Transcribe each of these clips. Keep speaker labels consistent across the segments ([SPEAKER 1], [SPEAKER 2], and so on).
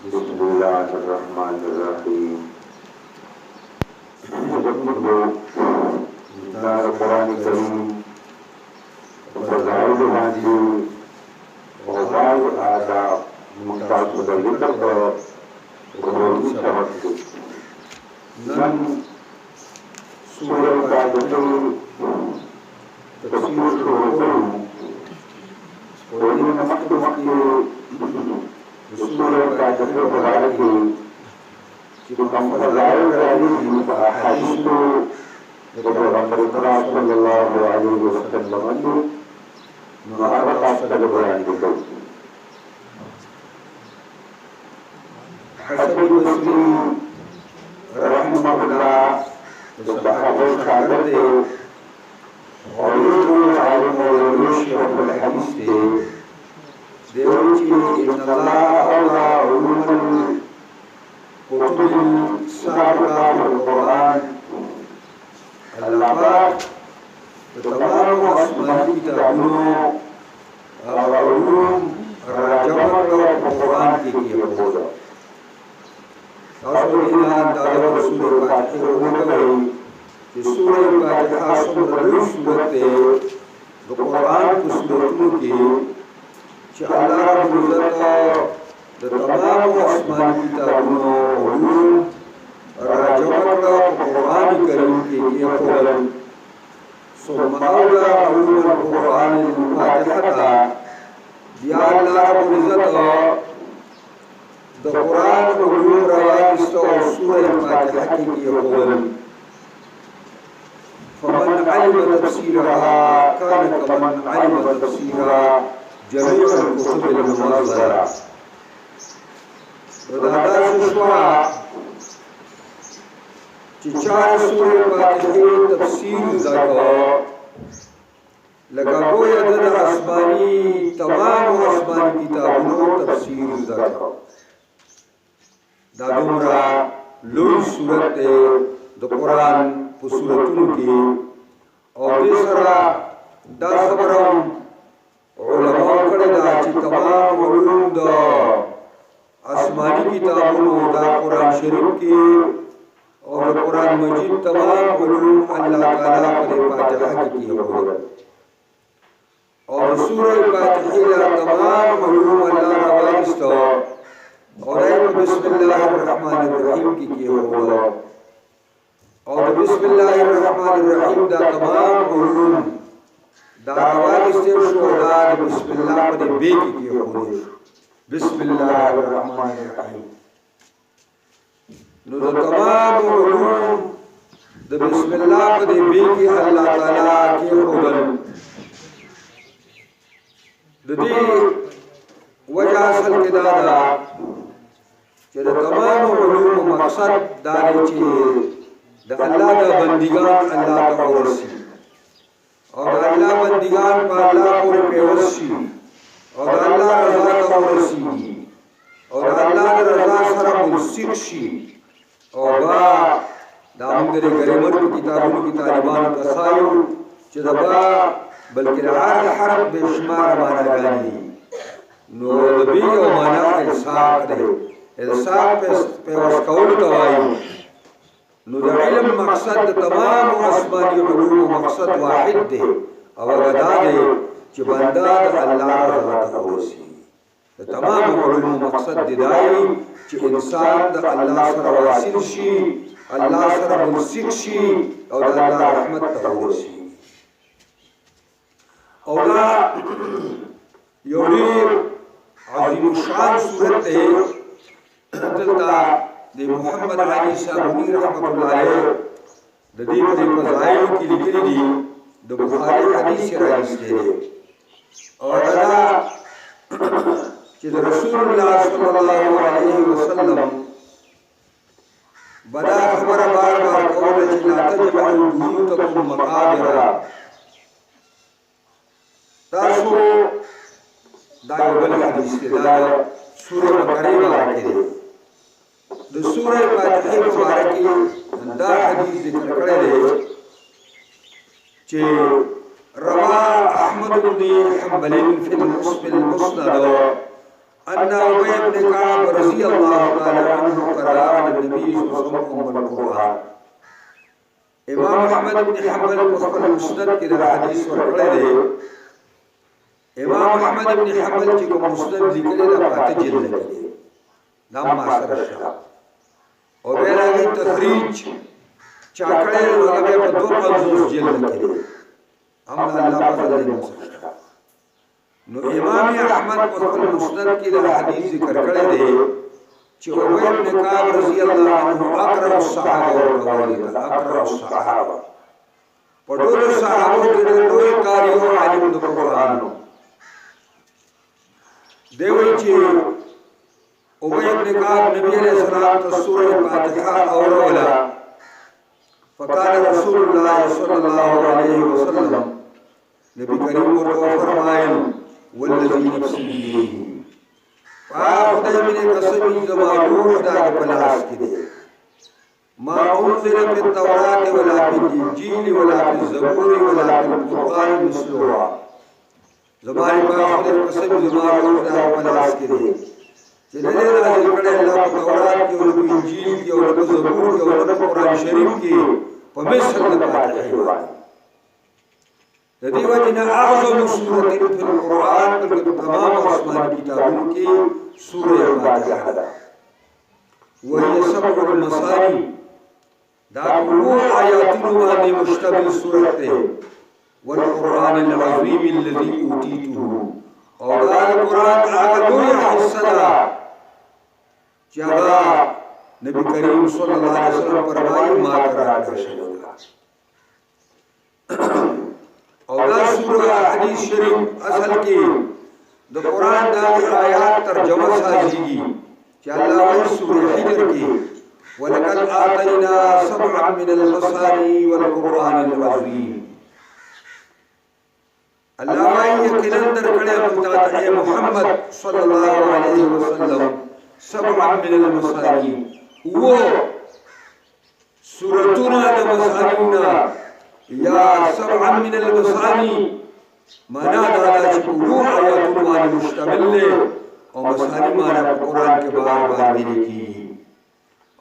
[SPEAKER 1] بسم الله الرحمن الرحيم. دار القرآن الكريم فضائل باندې او بعض آداب ممتاز ذکر کړو سبق نن سورہ فاتحه تفسیر شروع کړو او دې مخکې سورہ فاتحه په اړه چې کوم فضائل راځي په احادیثو د پیغمبر کرام صلی الله علیه وسلم نو هغه تاسو ته بیان کړو. حسن بصری رحمه الله د صحابه شاګرد دی او یو عالم او شیخ الحدیث دی. دیوی چې ان الله اولا علوم الكتب السابقه في القرآن الله پاک تمام آسمانی کتابونو او علوم راجمع کړو په قرآن کې کېښوده. تاسو دې نه اندازه سورې فاتحه وګورئ چې سورې فاتحه څومره لوی سورت دی د قرآن په سورتونو کې چې الله رب العزت د تمام آسمانی کتابونو علوم راجمع کړو په قرآن کریم کې کېښودل. ثم أولى علوم القرآن الفاتحة بیا الله رب العزت د قرآن علوم راوستو سورة فاتحه کې کېښودل. فمن علم تفسيرها كان كمن علم تفسير جميع الكتب المنزلة. دا داسې شوه چې چا سورة فاتحه تفسیر زده کړه لکه گویا د آسماني تمام آسماني کتابونو تفسیر زده کړه. دا دومره لوی سورت دی د قرآن په سورتونو کې او دې سره دا خبره علماء کړې ده چې تمام علوم د آسماني کتابونو دا قرآن شریف کې اور قرآن مجید تمام علوم اللہ تعالیٰ پر فاتحہ کی کېښودل اور سورہ فاتحہ تمام علوم اللہ راوستو اور بسم اللہ الرحمن الرحیم کی کېښودل اور بسم اللہ الرحمن الرحیم دا تمام علوم دا راوستو شو دا بسم اللہ پر بے کی کېښودل. بسم اللہ الرحمن الرحیم نو د تمام علوم د بسم الله په دې بي کې الله تعالی کېښودل. د دې وجه اصل کې دا ده چې د تمام علوم مقصد دا دی چې د الله د بندګان الله ته ورسي او د الله بندګان په الله پورې پیوست شي او د الله رضا ته ورسي او د الله د رضا سره ملصق شي او با دا موږ د ګریمر په کتابونو کې طالبانو ته ښایو چې دا با بلکې هر حرف بې شماره معناګانې دي. نو د بي او معنا الصاق دی. الصاق پیوست کولو ته وایي. نو د علم مقصد د تمام آسماني علومو مقصد واحد دی او هغه دا دی چې بنده د الله رضا ته ورسي. د تمام علومو مقصد دی چې انسان د الله سره واصل شي الله سره ملصق شي او د الله رحمت ته ورسي. او دا یو ډېر عظیم الشان صورت دی. دلته د محمد علي صابوني رحمت الله علیه د دې په فضایلو کې لیکلي دي د بخاري حدیث راوستي دی او دا چې رسول الله صلی الله علیه وسلم بدا خبر بار بار کوله چې لا تجعلوا بيوتكم مقابر. تاسو دا یو بل حدیث دی دا سورہ بقره کې دی. د سورہ فاتحه مبارکه دا حدیث ذکر کړی دی چې روا احمد بن حنبل فی المسند أن أبي بن كعب رضي الله تعالى عنه قرأ على النبي صلى الله عليه وسلم القرآن. امام احمد بن حنبل په خپل مسند کې دا حدیث ورکړی دی. امام احمد بن حنبل چې کوم مسند لیکلی دا په 8 جلد کې دی. دا ما سره شته. او بیا راغی تخریج چا کړی هغه په 250 جلد کې دی. هم الله فضل دې مسره. نو امام احمد په خپل مسند کې دا حدیث ذکر کړی دی چې ابي بن كعب رضی الله عنه اقرأ الصحابه ورته اقرأ الصحابه په ټول صحابه کې لوی کاریو عالم د قرآن دی. وی چې ابي بن كعب نبی علیہ السلام ته سورۃ فاتحه اورولا فقال رسول الله صلی الله علیه وسلم نبی کریم ورته فرمایل والذي نفسي بيده خدای مې قسم زما روح دا په لاس کې دی. ما انزل في التوراة ولا في الانجيل ولا في الزبور ولا في القرآن مثلها. زمانه په خدای قسم زما روح دا په لاس کې دی چې نه نازل کړي الله په تورات کې او په انجیل کې او په زبور کې او په قرآن شریف کې په مثل د فاتحه. د دې وجه اعظم سورۃ فی القرآن بلکې تمام آسماني کتابونو کې سورۃ فاتحه ده. وهي 7 المثاني دا ټول آیاتونو باندې مشتمل سورۃ ده. والقرآن العظیم الذي اوتیته او دا قرآن هغه لوی حصہ ده چې هغه نبی کریم صلی الله علیه وسلم فرمایي ما راکړل شوی او دا سورہ حدیث شریف اصل کې د قرآن د آیات ترجمه سازيږي چې الله وايي سورہ حجر کې ولقد آتینا 7 من المثاني والقرآن العظیم. الله وايي یقینا درکړې موږ ته محمد صلی الله علیه وسلم 7 من المثاني و سورتنا د مثانینا یا 7 من المثاني معنا دا چې ټول آیاتونه باندې مشتمل دي او مثاني معنا په قرآن کې بار بار ویل کیږي.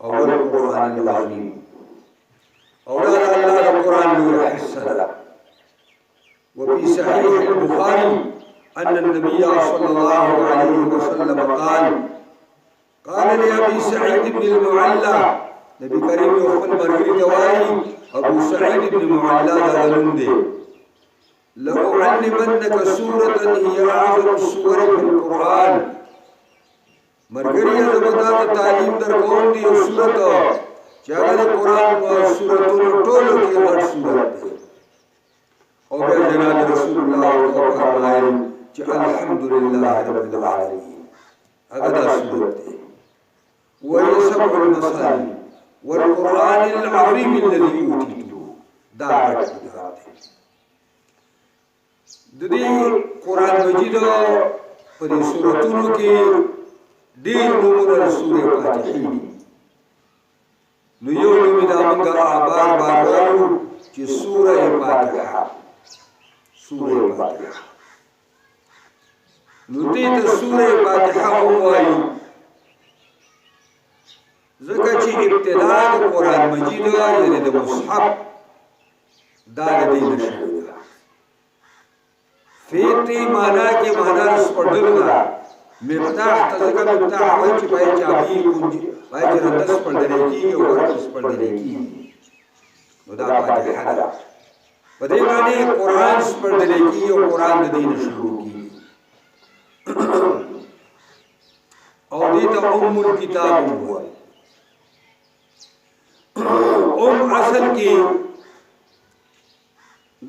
[SPEAKER 1] او القرآن العظیم او دا الله د قرآن نور حصہ ده. وفي صحيح البخاري أن النبي صلى الله عليه وسلم قال لأبي سعيد بن المعلى نبي كريم يخبر مرغي دوائي ابو سعيد بن معلى دغلندي لأعلمنك سورة هي أعظم السور في القرآن. مرغري زبدات تعليم در قوم دي سورة چاگل قرآن و سورتون طولو کی غٹ سورت دي. او بیا جناب رسول الله فرمائل چه الحمدللہ رب العالمین اگدا سورت دي. وهي 7 المثاني والقرآن العظيم الذي اوتيته دا غټ کتاب دی. د دې قرآن مجید په دې سورتونو کې ډېر نمونه د سورې فاتحې دي. نو یو نوم دا موږ بار بار وایو چې سورې فاتحه سورې فاتحه. نو دې ته سورې فاتحه وایي ځکه چې ابتدا د قرآن مجید یعنی د مصحف دا د دې نشوي ده. فیتی معنا کې معنا سپړل ده. مفتاح ته ځکه مفتاح وایي چې پای چابي کنجي پای چې رندس پړل کېږي او ورس پړل کېږي. نو دا فاتحه ده. په دې باندې قرآن سپړل کېږي او قرآن د دې نشو کېږي. او دې ته ام الكتاب وایي. اصل کې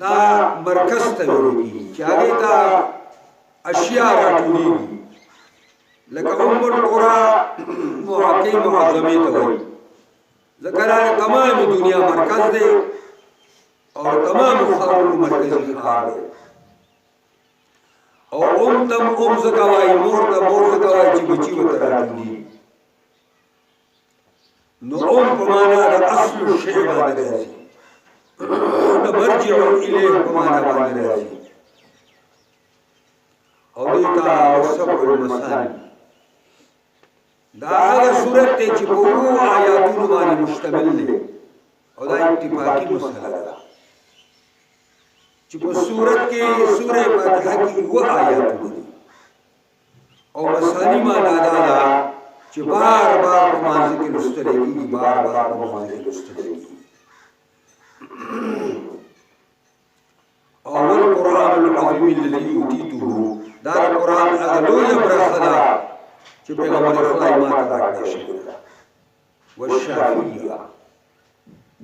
[SPEAKER 1] دا مرکز ته ویل چې هغه ته اشیاء راټولېږي لکه ام القرى محاکم معظمه ته وایي ځکه تمام دنیا مرکز دی او تمام خارونو مرکزي ښار دی. او تم ځکه وایي مور ځکه وایي چې بچي ورته راټولېږي. نو په معنا د اصل الشيء باندې راځي. نو مرجع الیه په معنا باندې راځي. او دې ته 7 المثاني دا هغه صورت ته چې په وو آیاتونو باندې مشتمل دی او دا اتفاقی مسله ده چې په صورت کې سوره فاتحه کې وو آیاتونه دي او مسانی معنا دا ده چې بار بار په مانځ کې لوستل کېږي بار بار په مانځ کې لوستل کېږي اول قرآن العظیم الذي اوتیته دا قرآن هغه لویه برخه ده چې پیغمبر خدای ما ته راکړی شوی ده والشافیه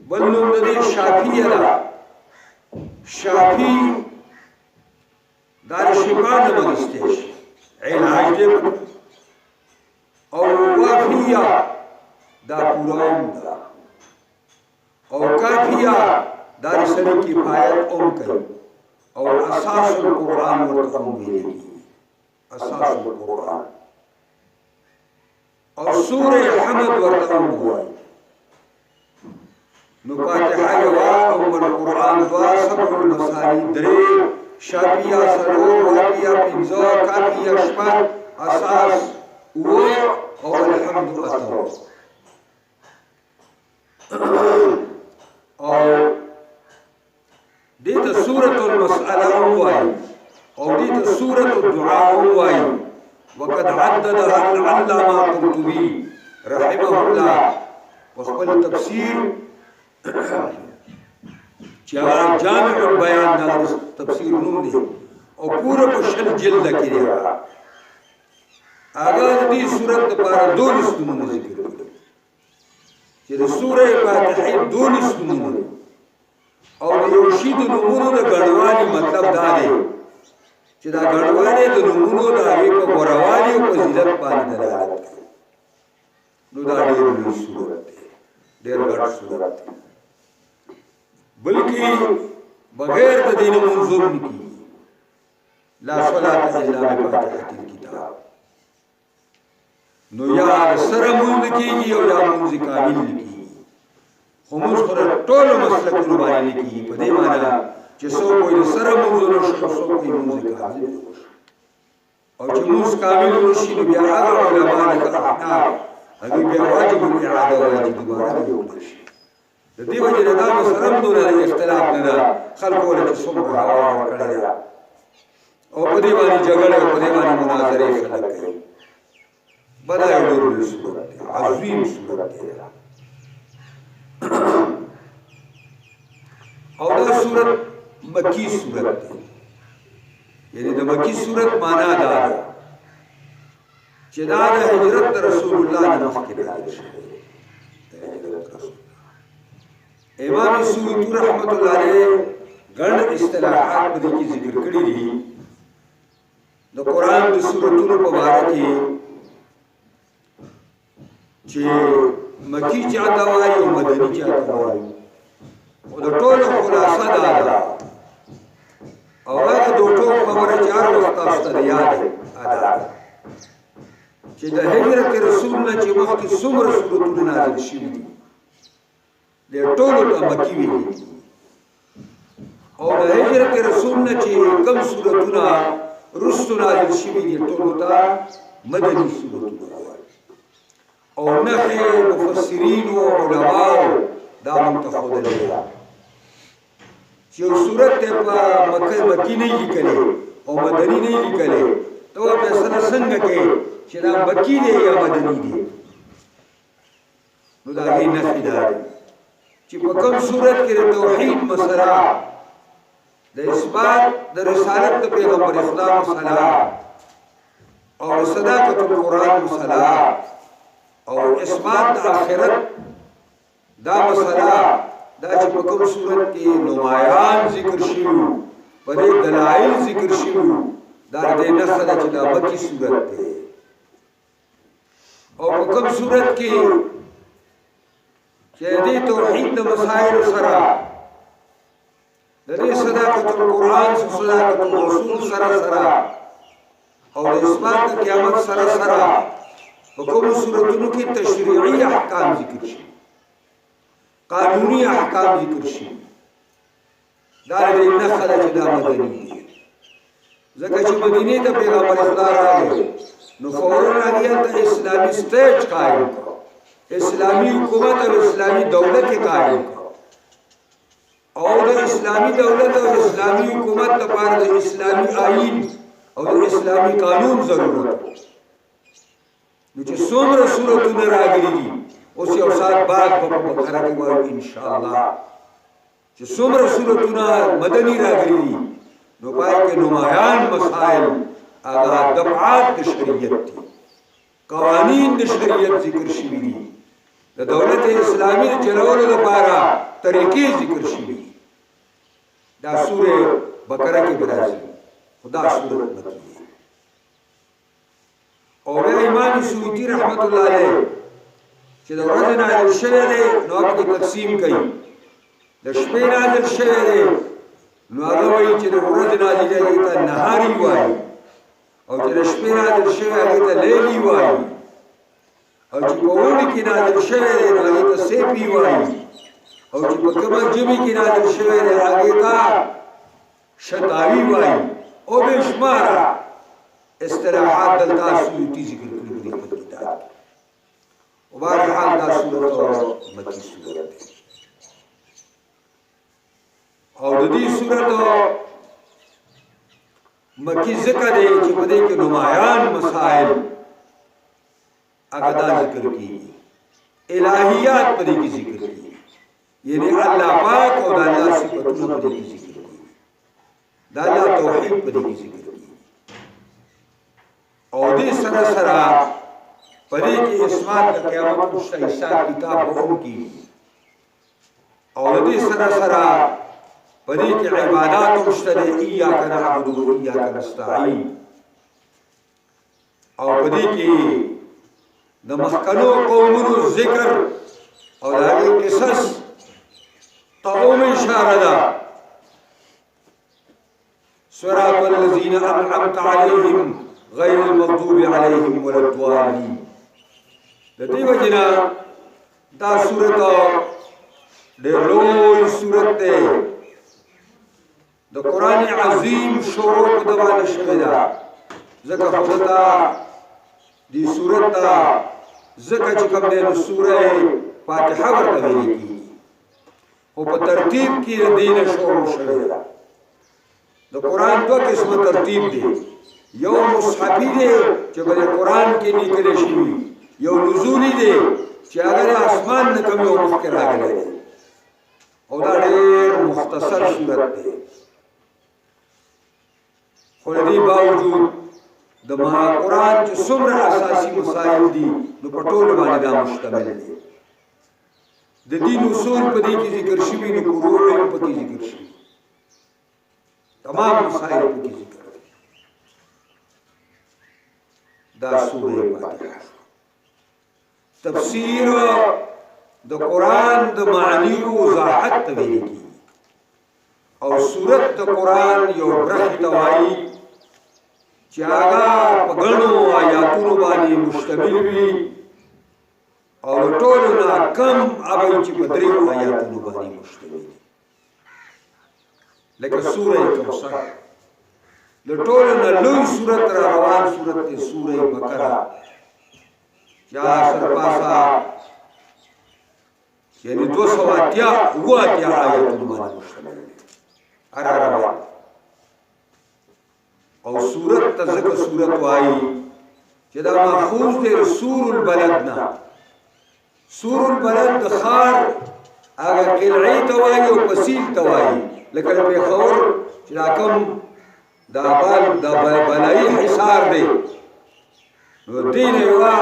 [SPEAKER 1] بل نوم د دې شافیه ده شافی دا شفا نه بغستې شي علاج دې او وافیه دا پوران ده او کافیه دا سره کفایت اوم کوي او اساس القرآن ورته ویل اساس القرآن او سوره حمد ورته وایي نو فاتحه یوا ام القرآن دوا سبع المثانی درې شافیه سرور وافیه پنځه کافیه شپږ اساس و او الحمد اتو او دیتا سورة المسألة وواي او دیتا سورة الدعاء وواي وقد عددها العلامة قرطبي رحمه الله وخبر تفسير چاہا جامع البیان دا تفسیر نوم دی او پورا پشل جلد کری آگا دی سورت دا پارا دولس نمون ذکر کری چی دا سورہ فاتحی دولس نمون او دا یوشید نمونو دا گڑوانی مطلب دا دی چی دا گڑوانی دا نمونو دا آگے پا گوروانی و پزیلت پانی دلالت کری نو دا دیر لی سورت دی دیر گڑ سورت دی بلکہ بغیر دا دین منظور نکی لا صلاة الا بفاتحة الكتاب نو یا سر منز کی گی او یا منز کامل کی خموز خورا طول مسلک نبانی کی پدے مانا چه سو کوئی سر منز نشو سو کوئی منز کامل نشو او چه منز کامل نشی نبی آغا علماء لکا احناب اگی بیا واجب اعادہ واجب دوبارہ دیو نشی د دې وجه دا مسلم دونه اختلاف نه ده خلکو له څومره هوا کړی ده او په دې باندې جګړه او په دې باندې مناظره خلک کوي بدا یو ډول صورت عظیم صورت ده او دا صورت مکی صورت ده یعنی د مکی صورت معنا دا ده چې دا د هجرت رسول الله د مخکې راځي امام سیوطی رحمت اللہ علیہ گن اصطلاحات بدی کی ذکر کری دی دا قرآن دی سورتون مبارکی چی مکی چاہتا وائی و مدنی چاہتا وائی و دا طول خلاصہ دادا او آگا دو طول خبر چار وقت آستا یاد ہے آدھا چی دا حجرت رسولنا چی وقت سمر سورتون نازل شیو دی دے ټولو ته مکی وی او د هجرت رسول نه چې کم سورتونه رسول نازل شوي دي ټولو ته مدني سورتونه او نه مفسرین او علماء دا منتخب دي چې سورت ته په مکی نه لیکلې او مدني نه لیکلې ته په سره څنګه کې چې دا مکی دی یا مدني دی نو دا یې نه خدای چې په کوم صورت کې توحید مسله د اثبات د رسالت د پیغمبر خدا مسله او صداقت القرآن مسله او اثبات د آخرت دا مسله دا چې په کوم صورت کې نمایان ذکر شوي په دې دلایل ذکر شوي دا دې نه سره چې دا مکی صورت دی او په کوم صورت کې چې دې توحید د مسائل سره د دې صداقت القرآن صداقت الرسول سره او د اثبات د قیامت سره په کوم صورتونو کې تشریعي احکام ذکر شي قانوني احکام ذکر شي دا دې نه خلک دا مدني دي ځکه چې مدینه ته پیغمبر خدا راغی نو فورن هغه ته اسلامي سټیټ قائم کړ، اسلامي حکومت او اسلامي دولت قائم کړ. او د اسلامي دولت او اسلامي حکومت لپاره د اسلامي آئین او د اسلامي قانون ضرورت. نو چې څومره سورتونه راغلي دي اوس یو سات بعد په بقره کې وایو ان شاء الله چې څومره سورتونه مدني راغلي دي نو پای کې نمایان مسائل هغه دفعات د شریعت دي، قوانین د شریعت ذکر شوي دي، د دولت اسلامي د چلولو لپاره طریقې ذکر شوي دي. دا سوره بقره کې راځي، خدا سورت مکی دی. او بیا امام سیوطي رحمت الله علیه چې د ورځې نازل شوی دی نو هغه تقسیم کوي. د شپې نازل شوی دی نو هغه وایي چې د ورځې نازل هغې ته نهاري وایي، او چې د شپې نازل شوی هغې ته لیلي وایي، او چې په اوړي کې نازل شوی دی نو هغې ته سیپي وایي، او چې په کومه ژمي کې نازل شوی دی هغې ته شتاوي وایي. او بې شماره اصطلاحات دلته سیوطي ذکر کړي دي په کتاب کې. و بهرحال دا سورت مکی سورت دی. او د دې سورت مکی ذکر دی چې په دې کې نمایان مسائل هغه دا ذکر کیږي، الہیات په دې کې ذکر کیږي، یعنی الله پاک او د الله صفاتونه په دې کې ذکر کیږي، د الله توحید په دې کې ذکر کیږي. او دې سره سره په دې کې اسمات د قیامت مشته حساب کتاب به هم کیږي. او دې سره سره په دې کې عبادات مشته دي، ایاک نعبد و ایاک نستعین. او په دې کې د مخکنو قومونو ذکر او د هغې قصص ته هم اشاره ده. صراط الذین انعمت علیهم غیر المغضوب علیهم ولا الضالین. د دې وجې نه دا سورت ډېر لوی سورت دی، د قرآن عظیم شروع په ده باندې شوې ده. ځکه خو ته دې سورت ته ځکه چې کوم دی نو سوره فاتحه ورته ویل کېږي، خو په ترتیب کې د دې نه شروع شوې ده. د قرآن دوه قسمه ترتیب دی، یو مصحفي دی چې په قرآن کې لیکل شوي، یو نزولي دی چې هغه د اسمان نه کوم یو مخکې راغلی دی. او دا ډېر مختصر صورت دی، خو د دې باوجود د قرآن چې څومره اساسي مسایل دي نو په ټولو باندې دا مشتمل دی. د دین اصول په دې کې ذکر شوي دي، فروع هم په کې ذکر شوي، تمام مسایل په کې ذکر دي. دا سوره فاتحه تفسیر د قرآن د معنی او وضاحت ته ویل کېږي. او سورت د قرآن یو برخې ته وایي چې هغه په ګڼو آیاتونو باندې مشتمل وي، او د ټولو نه کم هغه چې په دریو آیاتونو باندې مشتمل وي. لکه سوره کوثر د ټولو نه لوی سورت را روان سورت دی سوره بقره، چې سرپاسه یعنی 280 آیاتونو باندې مشتمل دی هر روان. او سورت ته ځکه سورت وایي چې دا ماخوذ دی سور البلد نه. سور البلد د ښار هغه قلعې ته وایي او پسیل ته وایي، لکه د پېښور چې دا کوم دا بلایي حصار دی نو دې نه یوه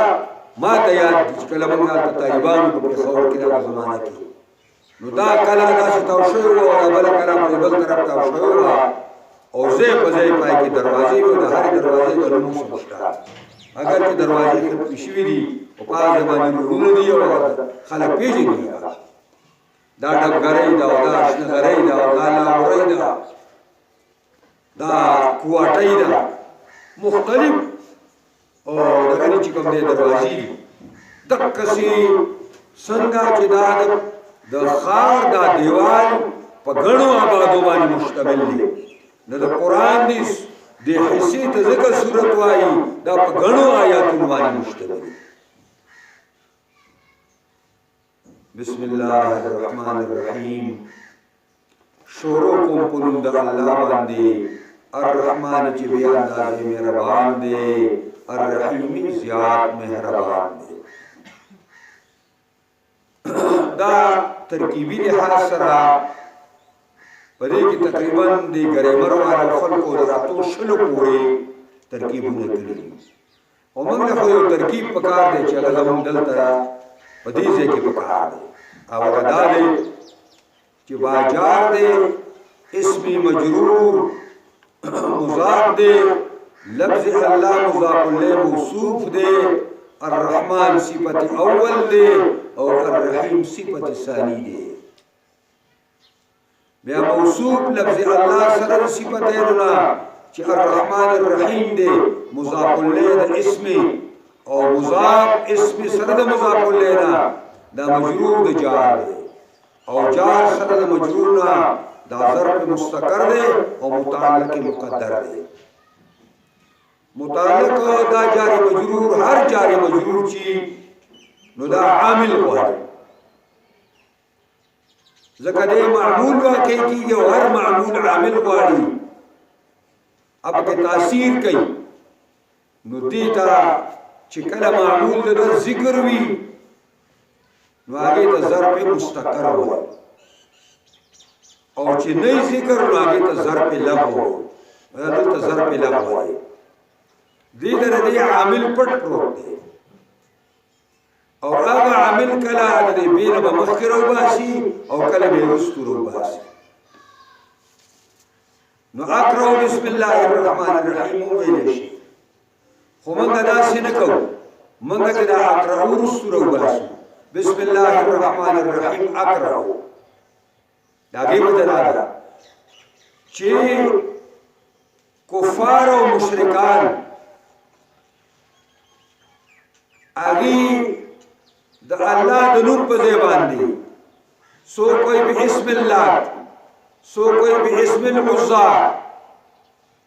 [SPEAKER 1] ما ته یاد دي چې کله موږ هلته طالبانو په پېښور کې دغه زمانه کې نو دا کله داسې تاو شوی وه او دا بله کله په بل طرف تاو شوی وه، او ځای په ځای پای کې دروازې وي، د هرې دروازې د نوم څه شته، اگر چې دروازې ختمې شوي دي او په هغه باندې نومونه دي او خلک پېژني دا ډبګرۍ ده او دا شنغرۍ ده او دا لاهورۍ ده، دا کوواټۍ ده، مختلف او دغه چې کوم دی دروازې دي. دقسې څنګه چې دا د ښار دا دیوال په ګڼو آبادو باندې مشتمل دی، نو د قرآن دی दे हिस्से ته ذکر صورت وایي دا په غنو آیاتونو باندې مشتمل. بسم الله الرحمن الرحیم. شروع کوم په نوم د الله باندې الرحمن چې بیا اندازې مهربان دی، الرحیم زیات مهربان دی. دا ترکیبی لحاظ سره په دې کې تقریبا د ګریمر والا خلکو د اتو شلو پورې ترکیبونه کړي. او موږ له خو یو ترکیب پکار دی چې هغه زموږ دلته په دې ځای کې پکار دی. او هغه دا دی چې باجار دی اسمی مجرور مضاف دی، لفظ الله مضاف الیه موصوف دی، الرحمن صفت اول دی او الرحیم صفت ثانی دی. بیا موصوف لفظ الله سره صفتیننا چې الرحمن الرحیم دی، مضاف الیه د اسم او مضاف اسم سره د مضاف الیه نه دا مجرور د جار دی، او جار سره د مجرور نه دا ظرف مستقر دی او متعلق مقدر دی. متعلق دا جاری مجرور هر جاری مجرور چی نو دا عامل غواړي، ځکه دې معمول واقع کیږي او هر معمول عامل غواړي اب کې تاثیر کوي. نو دې ته چې کله معمول د ذکر وي نو هغه ته ظرف مستقر وایي، او چې نه ذکر نو هغه ته ظرف لغو وایي. دلته ظرف لغو وایي. دې درې عامل پټ پروت دی او هغه عامل کله د بین به مخکې راوباسي او کله به وروسته راوباسي. نو اقرأ بسم الله الرحمن الرحیم ویل شي، خو موږ داسې نه کوو. موږ چې دا اقرأ وروسته راوباسو بسم الله الرحمن الرحیم اقرأ. دا کې بدلا ده چې کفار او مشرکان اگی د الله د نوم په ځای باندې سو کوئی بسم الله، سو کوئی باسم العزى،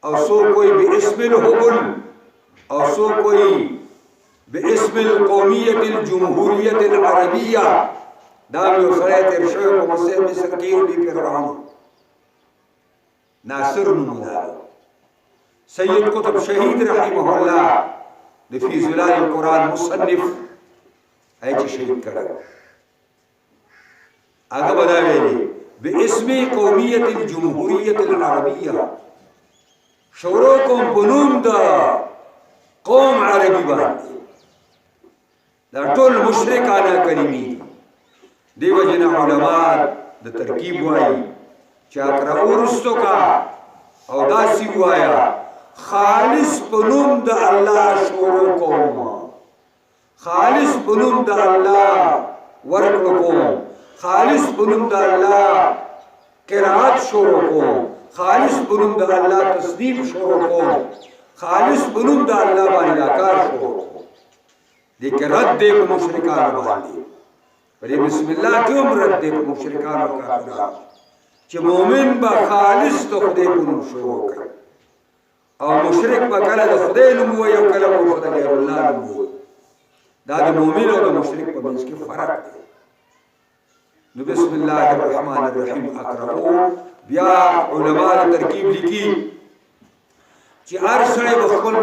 [SPEAKER 1] او سو کوئی باسم الهبل، او سو کوئی باسم القومیت الجمهوریت العربیہ. دا یو سره تیر شوی په مصر کې یو دی فرعون ناصر نومونه سید قطب شهید رحمه الله د فی ظلال القرآن مصنف ایچ شهید کړه. هغه بدا ویلي باسم قومیت الجمهوریت العربیہ، شروع کوم په نوم د قوم عربي باندې. دا ټول مشرکانه کلمې دیو جن علماء د ترکیب وایي چې اقرأ ورستو کا او داسې وایا خالص پنوم د الله شروع کوم، خالص پنوم د الله ورکړو کوم، خالص پنوم د الله قرات شروع کوم، خالص پنوم د الله تصدیق شروع کوم، خالص پنوم د الله باندې کار شروع کوم. دې کې رد دې په مشرکانو باندې، پر بسم الله کې هم رد دې په مشرکانو کافرانو چې مؤمن به خالص ته خدای په نوم شروع کوي، او مشرک به کله د خدای نوم وایي او کله به د غیر الله نوم وایي. دا د مؤمن او د مشرک په منځ کې فرق دی. نو بسم الله الرحمن الرحیم اقرأو. بیا علماء ترکیب لیکي چې هر سړی به خپل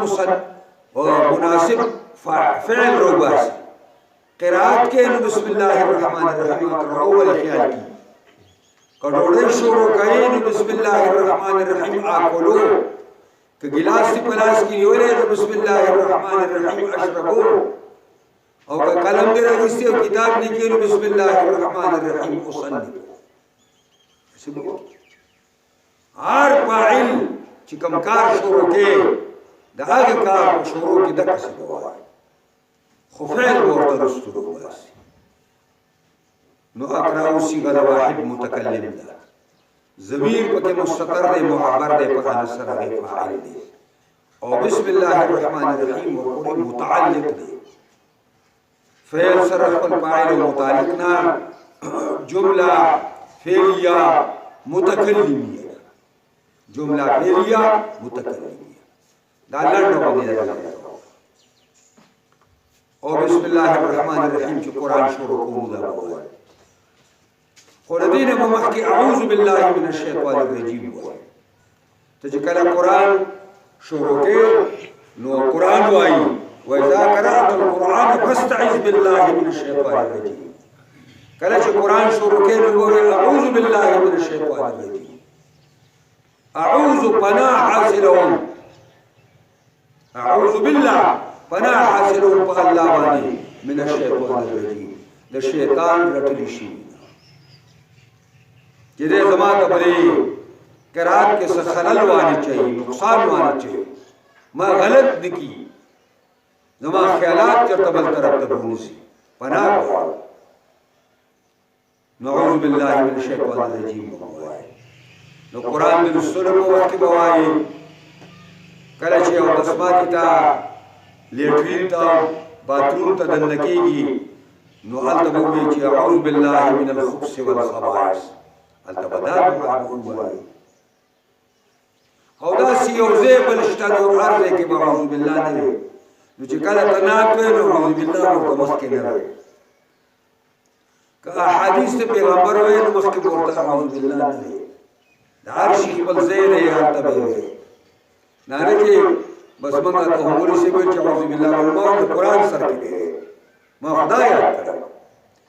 [SPEAKER 1] مناسب فعل روباسي. قرات کې نو بسم الله الرحمن الرحیم اقرأو ول خیال کی کډوړې شروع کوي نو بسم الله الرحمن الرحیم اکلو. که ګلاس دی پلاس کې نیولې نو بسم الله الرحمن الرحیم اشربو. او که قلم دې راغستې او کتاب لیکي نو بسم الله الرحمن الرحیم اصلي. هر فاعل چې کوم کار شروع کوي دا هغه کار شروع کې د کسب وایي، خو فعل ورته رسول واسي. نو اقرأ صيغه واحد متکلم ده، ضمیر پکې مستتر دی، معبر دی، په ان سره فاعل دی. او بسم الله الرحمن الرحیم ورپورې متعلق دی، فعل سره خپل فاعل او متعلق نه جمله فعلیه متکلمیه، جمله فعلیه متکلمیه. دا لنډه ودی ده او بسم الله الرحمن الرحیم چې قرآن شروع کوو دا وایي خو د دې نه مخکې اعوذ بالله من الشیطان الرجیم وایي ته چې کله قرآن شروع کې نو قرآن وایي وإذا قرأت القرآن فاستعذ بالله من الشيطان الرجيم کله چې قرآن شروع کې نو وایي اعوذ بالله من الشیطان الرجیم اعوذ پناه حاصلوم اعوذ بالله پناه حاصلوم په الله باندې من الشیطان الرجیم د شیطان رټلی شي چې دې زما ته پرې قرات کې څه خلل وانه چي نقصان وانه چي ما غلط نکی زما خیالات چرته بل طرف ته ونسي پناه نعوذ بالله من الشیطان الرجیم نو قرآن د رسول په وخت کې بوایي کله چې او دسماتي ته لیټرین ته باتروم ته دننه کېږي نو هلته به ووایي چې اعوذ بالله من الخبث والخبائث هلته به دا دعا ووایي او داسې یو ځای بل شته نو هر ځای کې به اعوذ بالله نه وي نو چې کله ته نعت وایې نو اعوذ بالله ورته مخکې نه وایي که احادیث د پیغمبر وایي نو مخکې به ورته اعوذ بالله نه وایي د هر شي خپل ځای دی هلته به یې وایي نه نه چې بس موږ ته هموري شي وایي چې اعوذ بالله ما د قرآن سر کې دی ما خدا یاد کړم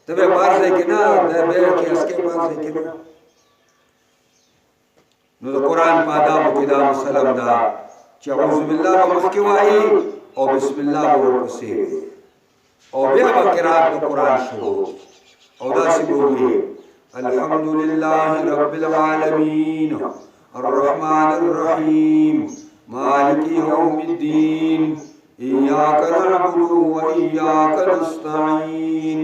[SPEAKER 1] ته به بار ځای کې نه د بیا کې اسکې بار ځای کې نه نو د قرآن په آدابو کې دا مسلم ده چې اعوذ بالله به مخکې وایي او بسم الله به ورپسې وي او بیا به قرات د قرآن شروع او داسې به ووایي الحمد لله رب العالمين الرحمن الرحيم مالك يوم الدين إياك نعبد وإياك نستعين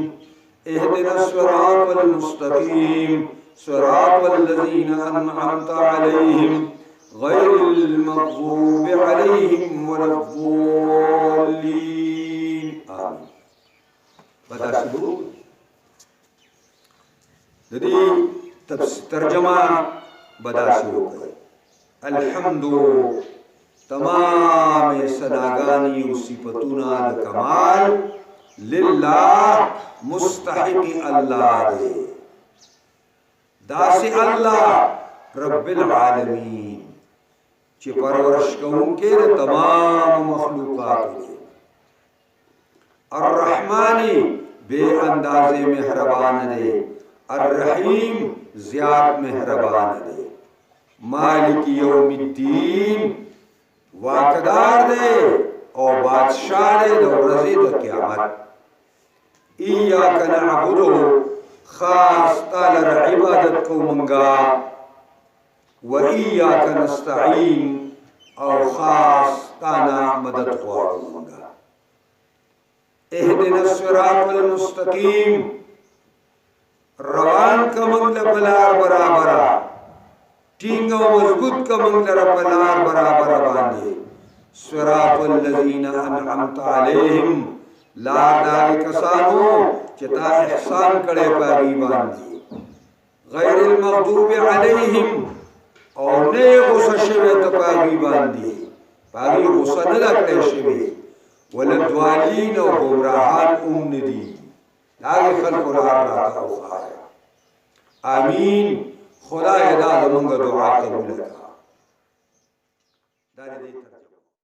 [SPEAKER 1] اهدنا الصراط المستقيم صراط الذين أنعمت عليهم غير المغضوب عليهم ولا الضالين آمين بدا سبو ددی ترجمه بدا سبو الحمد تمام صداګانی او صفاتونه د کمال لله مستحق الله دی داسې الله رب العالمین چې پرورش کوونکی د تمام مخلوقات دی الرحمن بے اندازې مهربان دی الرحیم زیات مهربان دی مالک یوم الدین واقدار دی او بادشاہ دی د ورځې د قیامت ایاک نعبد خاص تعالی عبادت کو منگا و ایاک نستعین او خاص تانا مدد غواړو منگا اهدنا الصراط المستقیم روان کمنګ له بلار برابر ټینګ او مضبوط کمنګ له بلار برابر باندې صراط الذین انعمت علیهم لا دار کسانو چې تا احسان کړي پاږي باندې غیر المغضوب علیهم او نه غوسه شوی ته پاږي باندې پاږي غوسه نه کړی شوی ولدوالین او گمراهان ندي دا خلق راته او خای امین خدای دا زمونږ دعا قبول کړه دا دې